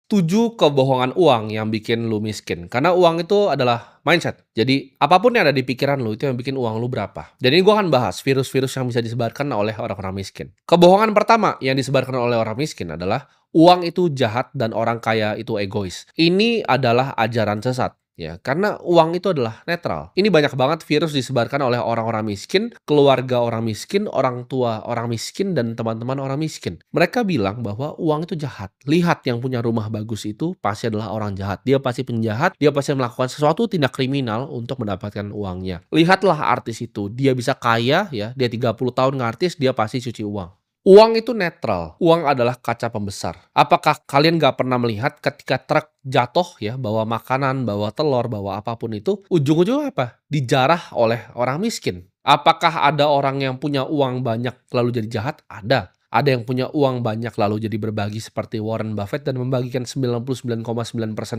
7 kebohongan uang yang bikin lu miskin. Karena uang itu adalah mindset. Jadi, apapun yang ada di pikiran lu, itu yang bikin uang lu berapa. Jadi, gua akan bahas virus-virus yang bisa disebarkan oleh orang-orang miskin. Kebohongan pertama yang disebarkan oleh orang miskin adalah uang itu jahat dan orang kaya itu egois. Ini adalah ajaran sesat. Ya, karena uang itu adalah netral. Ini banyak banget virus disebarkan oleh orang-orang miskin, keluarga orang miskin, orang tua orang miskin, dan teman-teman orang miskin. Mereka bilang bahwa uang itu jahat. Lihat yang punya rumah bagus itu pasti adalah orang jahat. Dia pasti penjahat, dia pasti melakukan sesuatu tindak kriminal untuk mendapatkan uangnya. Lihatlah artis itu, dia bisa kaya ya, dia 30 tahun ngartis, dia pasti cuci uang. Uang itu netral. Uang adalah kaca pembesar. Apakah kalian nggak pernah melihat ketika truk jatuh ya, bawa makanan, bawa telur, bawa apapun itu, ujung-ujungnya apa? Dijarah oleh orang miskin. Apakah ada orang yang punya uang banyak lalu jadi jahat? Ada. Ada yang punya uang banyak lalu jadi berbagi seperti Warren Buffett dan membagikan 99,9%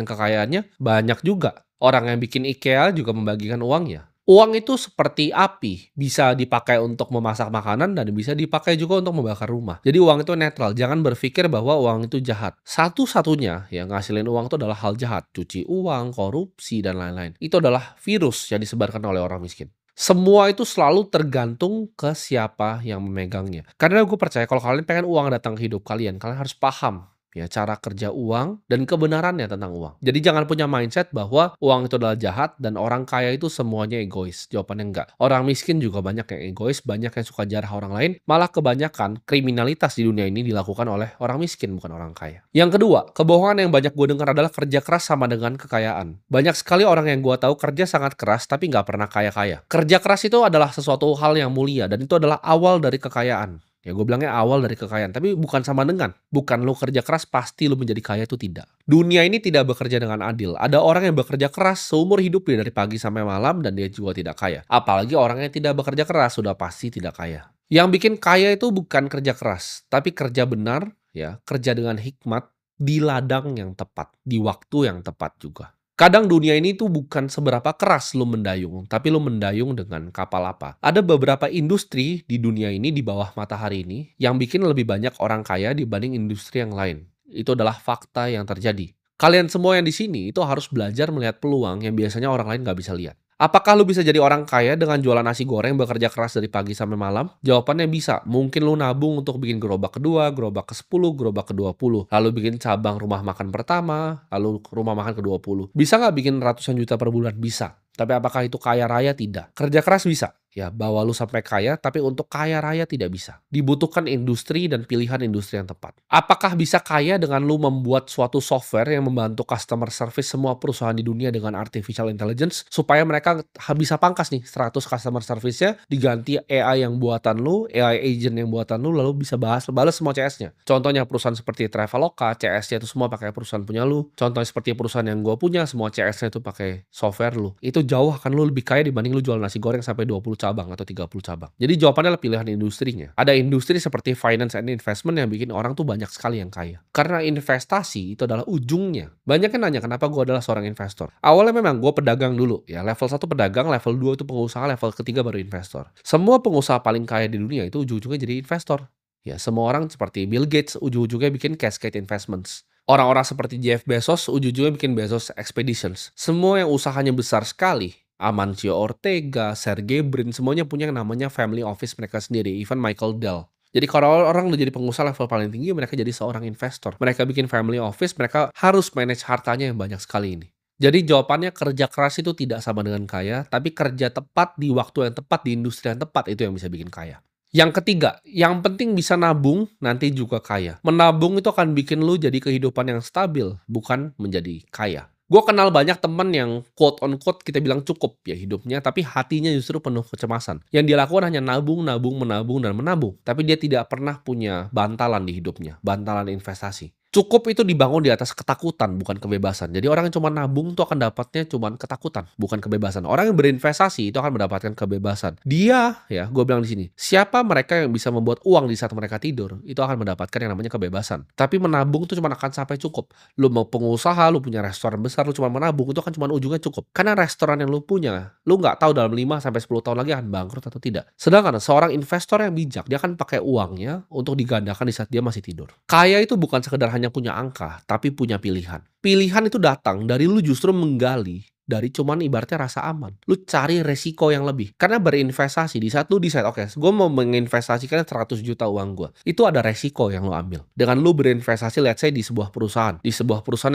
kekayaannya? Banyak juga. Orang yang bikin IKEA juga membagikan uangnya. Uang itu seperti api, bisa dipakai untuk memasak makanan dan bisa dipakai juga untuk membakar rumah. Jadi uang itu netral, jangan berpikir bahwa uang itu jahat. Satu-satunya yang ngasilin uang itu adalah hal jahat, cuci uang, korupsi, dan lain-lain. Itu adalah virus yang disebarkan oleh orang miskin. Semua itu selalu tergantung ke siapa yang memegangnya. Karena gue percaya kalau kalian pengen uang datang ke hidup kalian, kalian harus paham ya cara kerja uang dan kebenarannya tentang uang. Jadi jangan punya mindset bahwa uang itu adalah jahat dan orang kaya itu semuanya egois. Jawabannya enggak. Orang miskin juga banyak yang egois, banyak yang suka jarah orang lain. Malah kebanyakan kriminalitas di dunia ini dilakukan oleh orang miskin, bukan orang kaya. Yang kedua, kebohongan yang banyak gue dengar adalah kerja keras sama dengan kekayaan. Banyak sekali orang yang gue tahu kerja sangat keras tapi nggak pernah kaya-kaya. Kerja keras itu adalah sesuatu hal yang mulia dan itu adalah awal dari kekayaan. Ya gue bilangnya awal dari kekayaan, tapi bukan sama dengan. Bukan lu kerja keras pasti lu menjadi kaya, itu tidak. Dunia ini tidak bekerja dengan adil. Ada orang yang bekerja keras seumur hidupnya dari pagi sampai malam dan dia juga tidak kaya. Apalagi orang yang tidak bekerja keras sudah pasti tidak kaya. Yang bikin kaya itu bukan kerja keras, tapi kerja benar, ya, kerja dengan hikmat di ladang yang tepat, di waktu yang tepat juga. Kadang dunia ini tuh bukan seberapa keras lu mendayung, tapi lu mendayung dengan kapal apa. Ada beberapa industri di dunia ini di bawah matahari ini yang bikin lebih banyak orang kaya dibanding industri yang lain. Itu adalah fakta yang terjadi. Kalian semua yang di sini itu harus belajar melihat peluang yang biasanya orang lain nggak bisa lihat. Apakah lu bisa jadi orang kaya dengan jualan nasi goreng bekerja keras dari pagi sampai malam? Jawabannya bisa. Mungkin lu nabung untuk bikin gerobak kedua, gerobak ke-10, gerobak ke-20. Lalu bikin cabang rumah makan pertama, lalu rumah makan ke-20. Bisa nggak bikin ratusan juta per bulan? Bisa. Tapi apakah itu kaya raya? Tidak. Kerja keras bisa. Ya, bawa lu sampai kaya, tapi untuk kaya raya tidak bisa. Dibutuhkan industri dan pilihan industri yang tepat. Apakah bisa kaya dengan lu membuat suatu software yang membantu customer service semua perusahaan di dunia dengan artificial intelligence supaya mereka bisa pangkas nih 100 customer service-nya diganti AI yang buatan lu, AI agent yang buatan lu, lalu bisa balas semua CS-nya. Contohnya perusahaan seperti Traveloka, CS-nya itu semua pakai perusahaan punya lu. Contohnya seperti perusahaan yang gua punya, semua CS-nya itu pakai software lu. Itu jauh akan lu lebih kaya dibanding lu jual nasi goreng sampai 20 cabang atau 30 cabang. Jadi jawabannya adalah pilihan industrinya. Ada industri seperti finance and investment yang bikin orang tuh banyak sekali yang kaya. Karena investasi itu adalah ujungnya. Banyak yang nanya kenapa gue adalah seorang investor. Awalnya memang gue pedagang dulu ya. Level 1 pedagang, level 2 itu pengusaha, level ketiga baru investor. Semua pengusaha paling kaya di dunia itu ujung-ujungnya jadi investor. Ya, semua orang seperti Bill Gates ujung-ujungnya bikin Cascade Investments. Orang-orang seperti Jeff Bezos ujung-ujungnya bikin Bezos Expeditions. Semua yang usahanya besar sekali, Amancio Ortega, Sergey Brin, semuanya punya yang namanya family office mereka sendiri, even Michael Dell. Jadi kalau orang udah jadi pengusaha level paling tinggi, mereka jadi seorang investor. Mereka bikin family office, mereka harus manage hartanya yang banyak sekali ini. Jadi jawabannya kerja keras itu tidak sama dengan kaya, tapi kerja tepat di waktu yang tepat, di industri yang tepat, itu yang bisa bikin kaya. Yang ketiga, yang penting bisa nabung, nanti juga kaya. Menabung itu akan bikin lu jadi kehidupan yang stabil, bukan menjadi kaya. Gue kenal banyak temen yang quote on quote kita bilang cukup ya hidupnya, tapi hatinya justru penuh kecemasan. Yang dia lakukan hanya nabung, nabung, menabung, dan menabung. Tapi dia tidak pernah punya bantalan di hidupnya, bantalan investasi. Cukup itu dibangun di atas ketakutan, bukan kebebasan. Jadi orang yang cuma nabung tuh akan dapatnya cuma ketakutan, bukan kebebasan. Orang yang berinvestasi itu akan mendapatkan kebebasan. Dia, ya, gue bilang di sini, siapa mereka yang bisa membuat uang di saat mereka tidur, itu akan mendapatkan yang namanya kebebasan. Tapi menabung tuh cuma akan sampai cukup. Lu mau pengusaha, lu punya restoran besar, lu cuma menabung, itu akan cuma ujungnya cukup. Karena restoran yang lu punya, lu nggak tahu dalam 5 sampai 10 tahun lagi akan bangkrut atau tidak. Sedangkan seorang investor yang bijak, dia akan pakai uangnya untuk digandakan di saat dia masih tidur. Kaya itu bukan sekedar hanya punya angka, tapi punya pilihan. Pilihan itu datang dari lu justru menggali dari cuman ibaratnya rasa aman. Lu cari resiko yang lebih. Karena berinvestasi di saat lu decide, oke, gue mau menginvestasikan 100 juta uang gue. Itu ada resiko yang lu ambil. Dengan lu berinvestasi let's say di sebuah perusahaan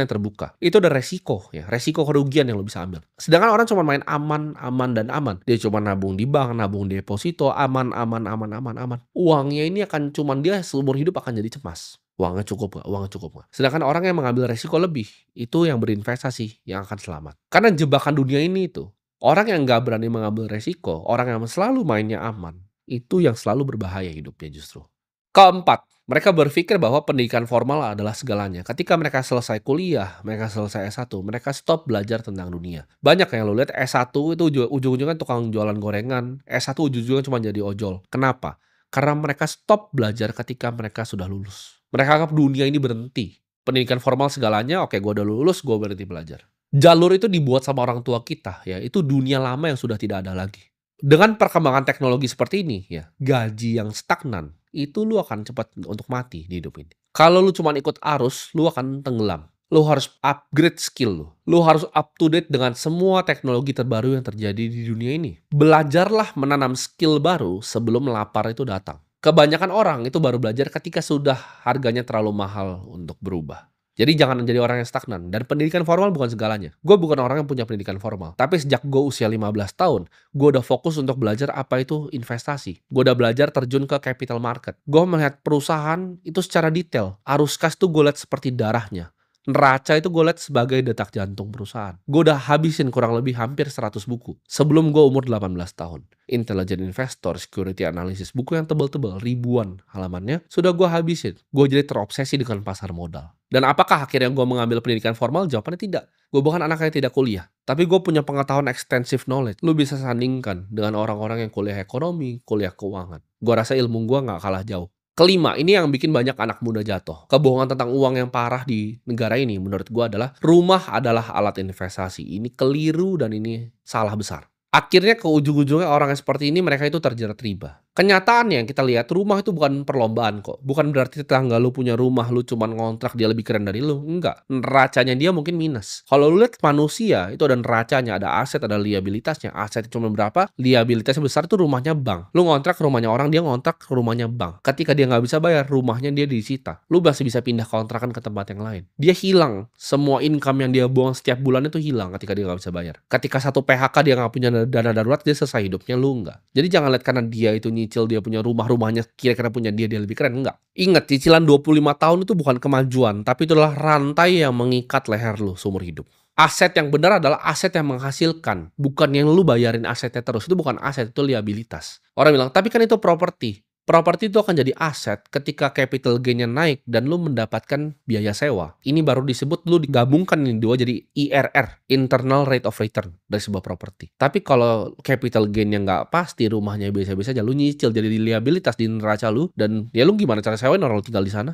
yang terbuka. Itu ada resiko ya, resiko kerugian yang lu bisa ambil. Sedangkan orang cuma main aman, aman dan aman. Dia cuma nabung di bank, nabung deposito, aman, aman, aman, aman, aman. Uangnya ini akan cuman dia seumur hidup akan jadi cemas. Uangnya cukup gak? Uangnya cukup gak? Sedangkan orang yang mengambil resiko lebih, itu yang berinvestasi, yang akan selamat. Karena jebakan dunia ini itu, orang yang gak berani mengambil resiko, orang yang selalu mainnya aman, itu yang selalu berbahaya hidupnya justru. Keempat, mereka berpikir bahwa pendidikan formal adalah segalanya. Ketika mereka selesai kuliah, mereka selesai S1, mereka stop belajar tentang dunia. Banyak yang lo lihat S1 itu ujung-ujungnya tukang jualan gorengan, S1 ujung-ujungnya cuma jadi ojol. Kenapa? Karena mereka stop belajar ketika mereka sudah lulus. Mereka anggap dunia ini berhenti. Pendidikan formal segalanya, oke gue udah lulus, gue berhenti belajar. Jalur itu dibuat sama orang tua kita, ya itu dunia lama yang sudah tidak ada lagi. Dengan perkembangan teknologi seperti ini, ya gaji yang stagnan, itu lu akan cepat untuk mati di hidup ini. Kalau lu cuma ikut arus, lu akan tenggelam. Lu harus upgrade skill lu. Lu harus up to date dengan semua teknologi terbaru yang terjadi di dunia ini. Belajarlah menanam skill baru sebelum lapar itu datang. Kebanyakan orang itu baru belajar ketika sudah harganya terlalu mahal untuk berubah. Jadi jangan jadi orang yang stagnan. Dan pendidikan formal bukan segalanya. Gue bukan orang yang punya pendidikan formal. Tapi sejak gue usia 15 tahun, gue udah fokus untuk belajar apa itu investasi. Gue udah belajar terjun ke capital market. Gue melihat perusahaan itu secara detail. Arus kas tuh gue lihat seperti darahnya. Neraca itu gue lihat sebagai detak jantung perusahaan. Gue udah habisin kurang lebih hampir 100 buku sebelum gue umur 18 tahun. Intelligent Investor, Security Analysis, buku yang tebal-tebal, ribuan halamannya, sudah gue habisin. Gue jadi terobsesi dengan pasar modal. Dan apakah akhirnya gue mengambil pendidikan formal? Jawabannya tidak. Gue bukan anak yang tidak kuliah. Tapi gue punya pengetahuan extensive knowledge. Lu bisa sandingkan dengan orang-orang yang kuliah ekonomi, kuliah keuangan. Gue rasa ilmu gue gak kalah jauh. Kelima, ini yang bikin banyak anak muda jatuh. Kebohongan tentang uang yang parah di negara ini menurut gue adalah rumah adalah alat investasi. Ini keliru dan ini salah besar. Akhirnya ke ujung-ujungnya orang yang seperti ini mereka itu terjerat riba. Kenyataannya yang kita lihat rumah itu bukan perlombaan kok. Bukan berarti tetangga lu punya rumah lu cuman ngontrak dia lebih keren dari lu. Enggak. Neracanya dia mungkin minus. Kalau lu lihat manusia itu ada neracanya, ada aset, ada liabilitasnya. Aset cuma berapa, liabilitasnya besar itu rumahnya bank. Lu ngontrak ke rumahnya orang, dia ngontrak ke rumahnya bank. Ketika dia nggak bisa bayar, rumahnya dia disita. Lu masih bisa pindah kontrakan ke tempat yang lain. Dia hilang. Semua income yang dia buang setiap bulan itu hilang ketika dia nggak bisa bayar. Ketika satu PHK dia nggak punya dana darurat, dia selesai hidupnya, lu enggak. Jadi jangan lihat karena dia itu nyicil, dia punya rumahnya kira-kira punya dia lebih keren, enggak. Ingat, cicilan 25 tahun itu bukan kemajuan, tapi itu adalah rantai yang mengikat leher lu seumur hidup. Aset yang benar adalah aset yang menghasilkan, bukan yang lu bayarin asetnya terus. Itu bukan aset, itu liabilitas. Orang bilang, tapi kan itu properti. Properti itu akan jadi aset ketika capital gain-nya naik dan lu mendapatkan biaya sewa. Ini baru disebut lu digabungkan ini dua jadi IRR, Internal Rate of Return dari sebuah properti. Tapi kalau capital gain-nya nggak pasti, rumahnya biasa-biasa aja, lu nyicil jadi liabilitas di neraca lu, dan ya lu gimana cara sewain orang lu tinggal di sana?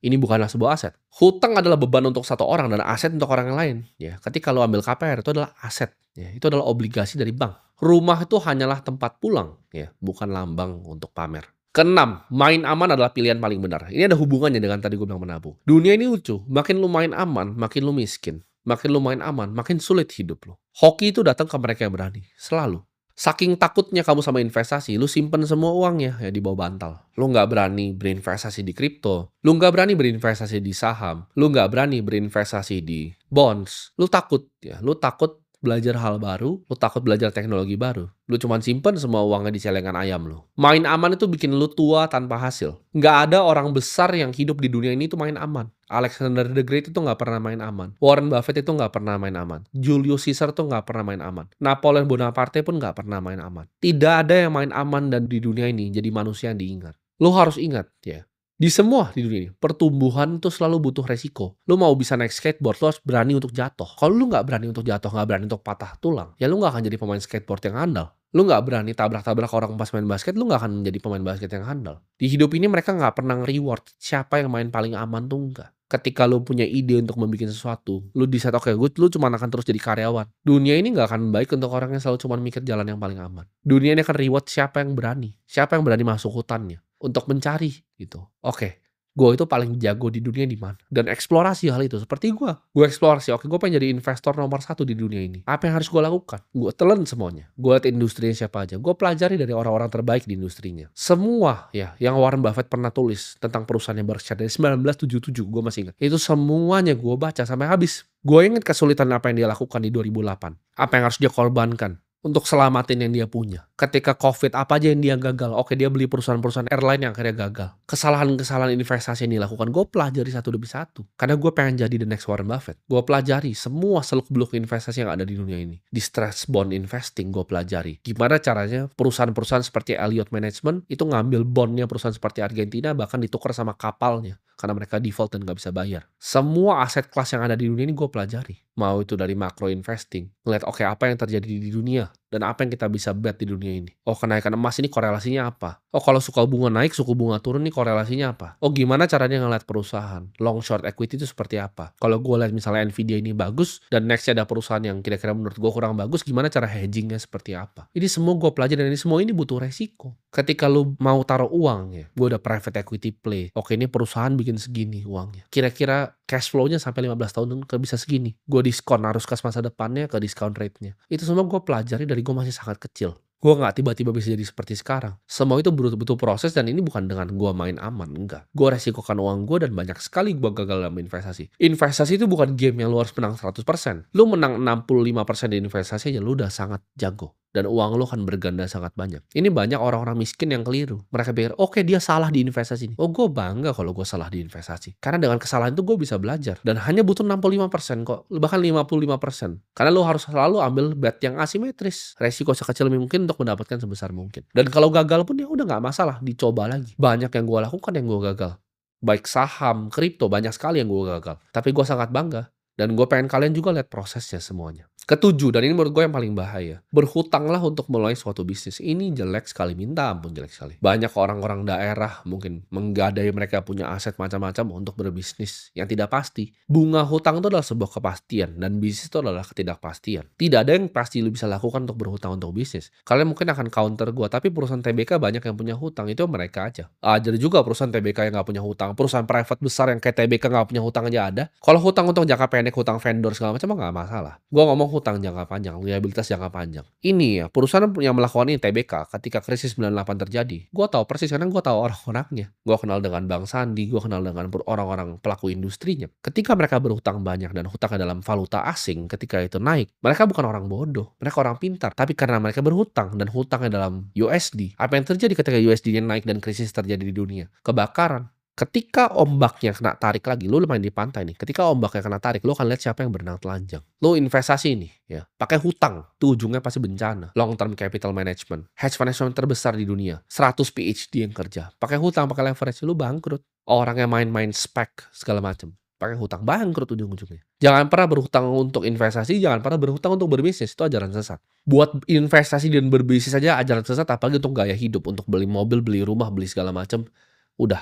Ini bukanlah sebuah aset. Hutang adalah beban untuk satu orang dan aset untuk orang yang lain. Ya, ketika lu ambil KPR itu adalah aset. Ya, itu adalah obligasi dari bank. Rumah itu hanyalah tempat pulang, ya, bukan lambang untuk pamer. Keenam, main aman adalah pilihan paling benar. Ini ada hubungannya dengan tadi gue bilang menabung. Dunia ini lucu, makin lu main aman, makin lu miskin. Makin lu main aman, makin sulit hidup lu. Hoki itu datang ke mereka yang berani, selalu. Saking takutnya kamu sama investasi, lu simpen semua uangnya ya di bawah bantal. Lu nggak berani berinvestasi di kripto, lu nggak berani berinvestasi di saham, lu nggak berani berinvestasi di bonds. Lu takut ya, lu takut belajar hal baru, lu takut belajar teknologi baru. Lu cuman simpen semua uangnya di celengan ayam lu. Main aman itu bikin lu tua tanpa hasil. Nggak ada orang besar yang hidup di dunia ini itu main aman. Alexander the Great itu nggak pernah main aman. Warren Buffett itu nggak pernah main aman. Julius Caesar tuh nggak pernah main aman. Napoleon Bonaparte pun nggak pernah main aman. Tidak ada yang main aman dan di dunia ini jadi manusia yang diingat. Lu harus ingat ya. Di semua di dunia ini, pertumbuhan itu selalu butuh resiko. Lu mau bisa naik skateboard, lu harus berani untuk jatuh. Kalau lu nggak berani untuk jatuh, nggak berani untuk patah tulang, ya lu nggak akan jadi pemain skateboard yang handal. Lu nggak berani tabrak-tabrak orang pas main basket, lu nggak akan menjadi pemain basket yang handal. Di hidup ini mereka nggak pernah reward siapa yang main paling aman tuh enggak. Ketika lu punya ide untuk membuat sesuatu, lu decide, oke, lu cuma akan terus jadi karyawan. Dunia ini nggak akan baik untuk orang yang selalu cuma mikir jalan yang paling aman. Dunia ini akan reward siapa yang berani masuk hutannya untuk mencari gitu. Oke. gue itu paling jago di dunia di mana, dan eksplorasi hal itu. Seperti gue eksplorasi, oke gue pengen jadi investor nomor satu di dunia ini. Apa yang harus gue lakukan? Gue telan semuanya. Gue liat industrinya siapa aja. Gue pelajari dari orang-orang terbaik di industrinya. Semua ya, yang Warren Buffett pernah tulis tentang perusahaannya Berkshire dari 1977, gue masih ingat. Itu semuanya gue baca sampai habis. Gue ingat kesulitan apa yang dia lakukan di 2008. Apa yang harus dia korbankan untuk selamatin yang dia punya. Ketika COVID, apa aja yang dia gagal? Oke, dia beli perusahaan-perusahaan airline yang akhirnya gagal. Kesalahan-kesalahan investasi yang dilakukan, gue pelajari satu demi satu. Karena gue pengen jadi the next Warren Buffett. Gue pelajari semua seluk-beluk investasi yang ada di dunia ini. Di stress bond investing, gue pelajari. Gimana caranya perusahaan-perusahaan seperti Elliott Management itu ngambil bondnya perusahaan seperti Argentina, bahkan ditukar sama kapalnya. Karena mereka default dan nggak bisa bayar. Semua aset kelas yang ada di dunia ini gue pelajari. Mau itu dari macro investing. Ngeliat oke, apa yang terjadi di dunia. Dan apa yang kita bisa bet di dunia ini. Oh, kenaikan emas ini korelasinya apa? Oh, kalau suku bunga naik, suku bunga turun ini korelasinya apa? Oh, gimana caranya ngeliat perusahaan? Long short equity itu seperti apa? Kalau gue lihat misalnya Nvidia ini bagus, dan nextnya ada perusahaan yang kira-kira menurut gue kurang bagus, gimana cara hedgingnya seperti apa? Ini semua gue pelajari, dan ini semua ini butuh resiko. Ketika lu mau taruh uang ya, gue udah private equity play. Oke, ini perusahaan bikin segini uangnya. Kira-kira cash flow-nya sampai 15 tahun ke bisa segini. Gue diskon arus kas masa depannya ke discount rate-nya. Itu semua gue pelajari dari gue masih sangat kecil. Gue nggak tiba-tiba bisa jadi seperti sekarang. Semua itu butuh proses, dan ini bukan dengan gue main aman, enggak. Gue resikokan uang gue, dan banyak sekali gue gagal dalam investasi. Investasi itu bukan game yang lu harus menang 100%. Lu menang 65% di investasi aja lu udah sangat jago. Dan uang lu akan berganda sangat banyak. Ini banyak orang-orang miskin yang keliru. Mereka pikir, oke, dia salah di investasi ini. Oh, gue bangga kalau gue salah di investasi. Karena dengan kesalahan itu gue bisa belajar. Dan hanya butuh 65% kok. Bahkan 55%. Karena lu harus selalu ambil bet yang asimetris. Resiko sekecil mungkin untuk mendapatkan sebesar mungkin. Dan kalau gagal pun ya udah nggak masalah. Dicoba lagi. Banyak yang gue lakukan yang gue gagal. Baik saham, kripto, banyak sekali yang gue gagal. Tapi gue sangat bangga. Dan gue pengen kalian juga lihat prosesnya semuanya. Ketujuh, dan ini menurut gue yang paling bahaya. Berhutanglah untuk mulai suatu bisnis. Ini jelek sekali, minta ampun jelek sekali. Banyak orang-orang daerah mungkin menggadai mereka punya aset macam-macam untuk berbisnis yang tidak pasti. Bunga hutang itu adalah sebuah kepastian, dan bisnis itu adalah ketidakpastian. Tidak ada yang pasti lu bisa lakukan untuk berhutang untuk bisnis. Kalian mungkin akan counter gue, tapi perusahaan TBK banyak yang punya hutang, itu mereka aja. Ada juga perusahaan TBK yang nggak punya hutang. Perusahaan private besar yang kayak TBK nggak punya hutang aja ada. Kalau hutang untuk jangka pendek, hutang vendor segala macam nggak masalah. Gue ngomong hutang jangka panjang, liabilitas jangka panjang. Ini ya, perusahaan yang melakukan ini TBK ketika krisis 98 terjadi. Gue tahu persis karena gue tahu orang-orangnya. Gue kenal dengan Bang Sandi, gue kenal dengan orang-orang pelaku industrinya. Ketika mereka berhutang banyak dan hutangnya dalam valuta asing, ketika itu naik, mereka bukan orang bodoh, mereka orang pintar. Tapi karena mereka berhutang dan hutangnya dalam USD, apa yang terjadi ketika USD-nya naik dan krisis terjadi di dunia? Kebakaran. Ketika ombaknya kena tarik lagi, lu main di pantai nih. Ketika ombaknya kena tarik, lu akan lihat siapa yang berenang telanjang. Lu investasi nih, ya, pakai hutang, tuh ujungnya pasti bencana. Long term capital management, hedge fund terbesar di dunia, 100 PhD yang kerja, pakai hutang, pakai leverage, lu bangkrut. Orang yang main-main spek segala macam, pakai hutang, bangkrut ujung-ujungnya. Jangan pernah berhutang untuk investasi, jangan pernah berhutang untuk berbisnis, itu ajaran sesat. Buat investasi dan berbisnis saja ajaran sesat, apalagi untuk gaya hidup, untuk beli mobil, beli rumah, beli segala macam, udah.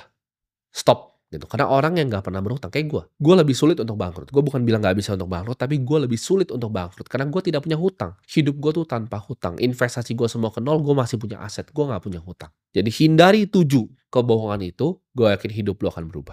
Stop gitu. Karena orang yang nggak pernah berhutang kayak gue lebih sulit untuk bangkrut. Gue bukan bilang nggak bisa untuk bangkrut, tapi gue lebih sulit untuk bangkrut karena gue tidak punya hutang. Hidup gue tuh tanpa hutang. Investasi gue semua ke nol, gue masih punya aset. Gue nggak punya hutang. Jadi hindari 7 kebohongan itu, gue yakin hidup lo akan berubah.